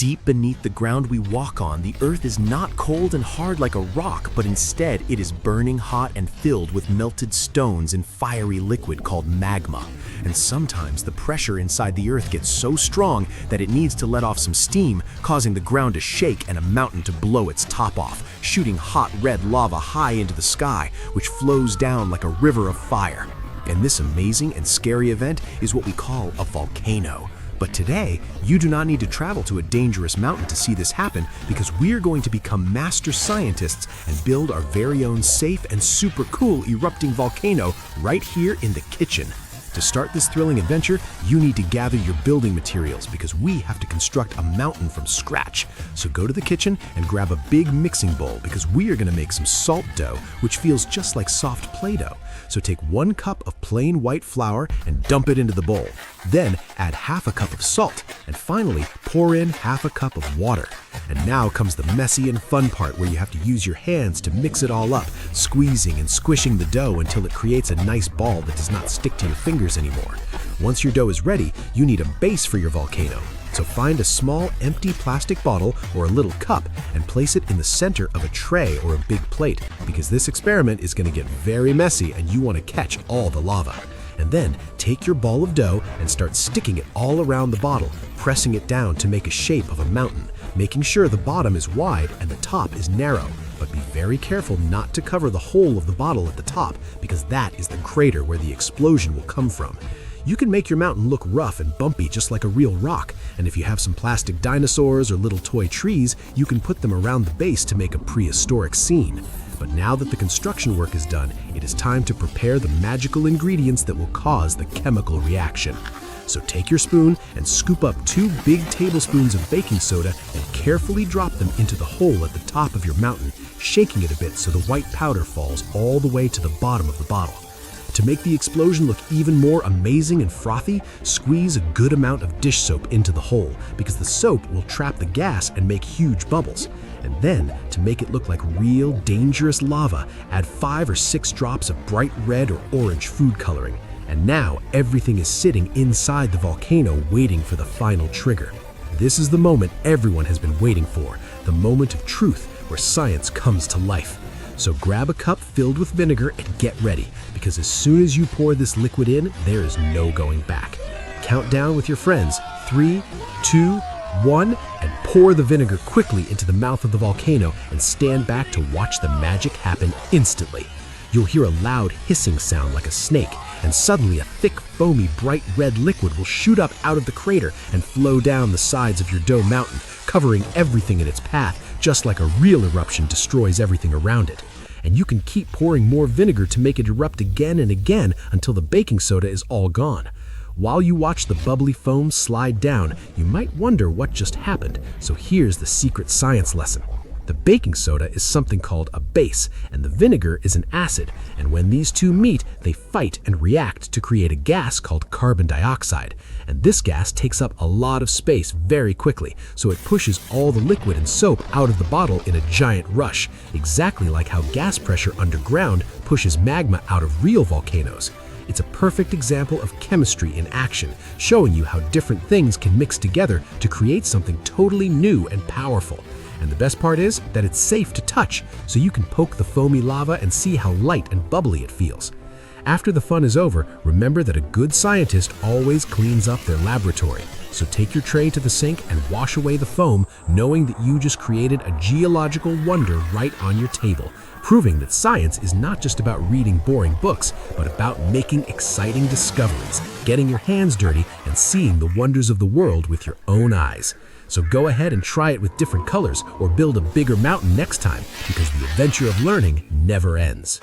Deep beneath the ground we walk on, the earth is not cold and hard like a rock, but instead it is burning hot and filled with melted stones and fiery liquid called magma. And sometimes the pressure inside the earth gets so strong that it needs to let off some steam, causing the ground to shake and a mountain to blow its top off, shooting hot red lava high into the sky, which flows down like a river of fire. And this amazing and scary event is what we call a volcano. But today, you do not need to travel to a dangerous mountain to see this happen, because we're going to become master scientists and build our very own safe and super cool erupting volcano right here in the kitchen. To start this thrilling adventure, you need to gather your building materials because we have to construct a mountain from scratch. So go to the kitchen and grab a big mixing bowl because we are going to make some salt dough, which feels just like soft Play-Doh. So take 1 cup of plain white flour and dump it into the bowl. Then add half a cup of salt, and finally pour in half a cup of water. And now comes the messy and fun part where you have to use your hands to mix it all up, squeezing and squishing the dough until it creates a nice ball that does not stick to your fingers anymore. Once your dough is ready, you need a base for your volcano. So find a small empty plastic bottle or a little cup and place it in the center of a tray or a big plate, because this experiment is going to get very messy and you want to catch all the lava. And then take your ball of dough and start sticking it all around the bottle, pressing it down to make a shape of a mountain, making sure the bottom is wide and the top is narrow. But be very careful not to cover the hole of the bottle at the top, because that is the crater where the explosion will come from. You can make your mountain look rough and bumpy just like a real rock, and if you have some plastic dinosaurs or little toy trees, you can put them around the base to make a prehistoric scene. But now that the construction work is done, it is time to prepare the magical ingredients that will cause the chemical reaction. So take your spoon and scoop up 2 big tablespoons of baking soda and carefully drop them into the hole at the top of your mountain, shaking it a bit so the white powder falls all the way to the bottom of the bottle. To make the explosion look even more amazing and frothy, squeeze a good amount of dish soap into the hole, because the soap will trap the gas and make huge bubbles. And then, to make it look like real dangerous lava, add 5 or 6 drops of bright red or orange food coloring. And now everything is sitting inside the volcano waiting for the final trigger. This is the moment everyone has been waiting for, the moment of truth where science comes to life. So grab a cup filled with vinegar and get ready, because as soon as you pour this liquid in, there is no going back. Count down with your friends, 3, 2, 1, and pour the vinegar quickly into the mouth of the volcano and stand back to watch the magic happen instantly. You'll hear a loud hissing sound like a snake, and suddenly a thick, foamy, bright red liquid will shoot up out of the crater and flow down the sides of your dough mountain, covering everything in its path, just like a real eruption destroys everything around it. And you can keep pouring more vinegar to make it erupt again and again until the baking soda is all gone. While you watch the bubbly foam slide down, you might wonder what just happened, so here's the secret science lesson. The baking soda is something called a base, and the vinegar is an acid, and when these two meet, they fight and react to create a gas called carbon dioxide. And this gas takes up a lot of space very quickly, so it pushes all the liquid and soap out of the bottle in a giant rush, exactly like how gas pressure underground pushes magma out of real volcanoes. It's a perfect example of chemistry in action, showing you how different things can mix together to create something totally new and powerful. And the best part is that it's safe to touch, so you can poke the foamy lava and see how light and bubbly it feels. After the fun is over, remember that a good scientist always cleans up their laboratory. So take your tray to the sink and wash away the foam, knowing that you just created a geological wonder right on your table, proving that science is not just about reading boring books, but about making exciting discoveries, getting your hands dirty, and seeing the wonders of the world with your own eyes. So go ahead and try it with different colors or build a bigger mountain next time, because the adventure of learning never ends.